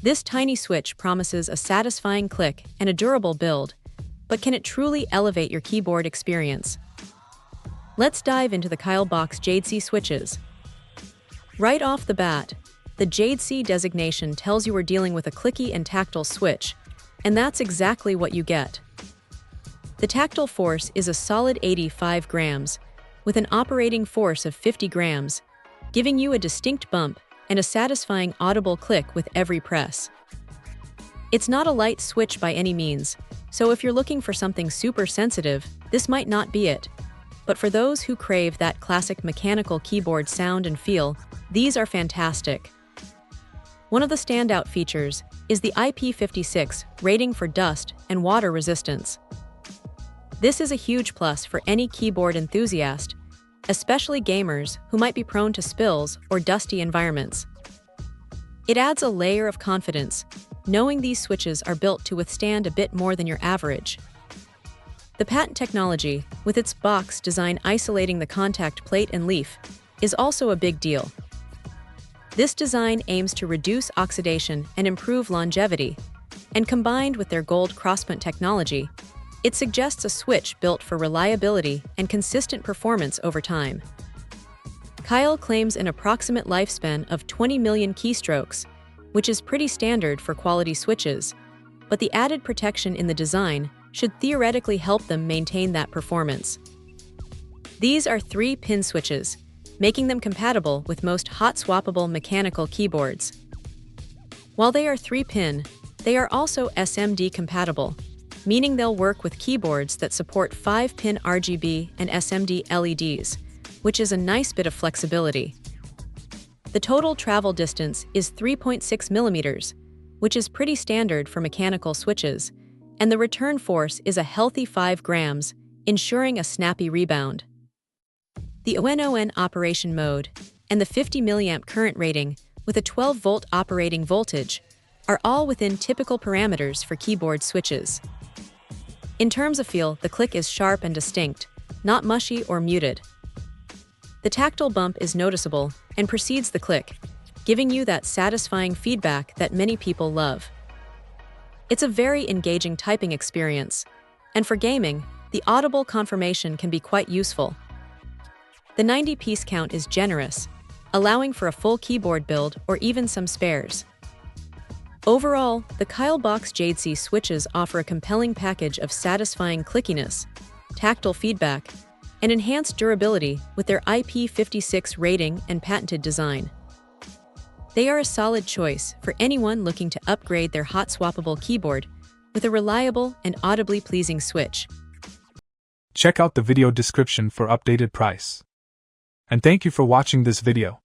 This tiny switch promises a satisfying click and a durable build, but can it truly elevate your keyboard experience? Let's dive into the Kailh Box Jade-C switches. Right off the bat, the Jade-C designation tells you we're dealing with a clicky and tactile switch, and that's exactly what you get. The tactile force is a solid 85 grams, with an operating force of 50 grams, giving you a distinct bump and a satisfying audible click with every press. It's not a light switch by any means, so if you're looking for something super sensitive, this might not be it. But for those who crave that classic mechanical keyboard sound and feel, these are fantastic. One of the standout features is the IP56 rating for dust and water resistance. This is a huge plus for any keyboard enthusiast, especially gamers who might be prone to spills or dusty environments. It adds a layer of confidence, knowing these switches are built to withstand a bit more than your average. The patent technology, with its box design isolating the contact plate and leaf, is also a big deal. This design aims to reduce oxidation and improve longevity, and combined with their gold crossband technology, it suggests a switch built for reliability and consistent performance over time. Kailh claims an approximate lifespan of 20 million keystrokes, which is pretty standard for quality switches, but the added protection in the design should theoretically help them maintain that performance. These are 3-pin switches, making them compatible with most hot-swappable mechanical keyboards. While they are 3-pin, they are also SMD compatible, meaning they'll work with keyboards that support 5-pin RGB and SMD LEDs, which is a nice bit of flexibility. The total travel distance is 3.6 millimeters, which is pretty standard for mechanical switches, and the return force is a healthy 5 grams, ensuring a snappy rebound. The ON operation mode and the 50 mA current rating with a 12-volt operating voltage are all within typical parameters for keyboard switches. In terms of feel, the click is sharp and distinct, not mushy or muted. The tactile bump is noticeable and precedes the click, giving you that satisfying feedback that many people love. It's a very engaging typing experience, and for gaming, the audible confirmation can be quite useful. The 90-piece count is generous, allowing for a full keyboard build or even some spares. Overall, the Kailh Box Jade-C switches offer a compelling package of satisfying clickiness, tactile feedback, and enhanced durability with their IP56 rating and patented design. They are a solid choice for anyone looking to upgrade their hot-swappable keyboard with a reliable and audibly pleasing switch. Check out the video description for updated price. And thank you for watching this video.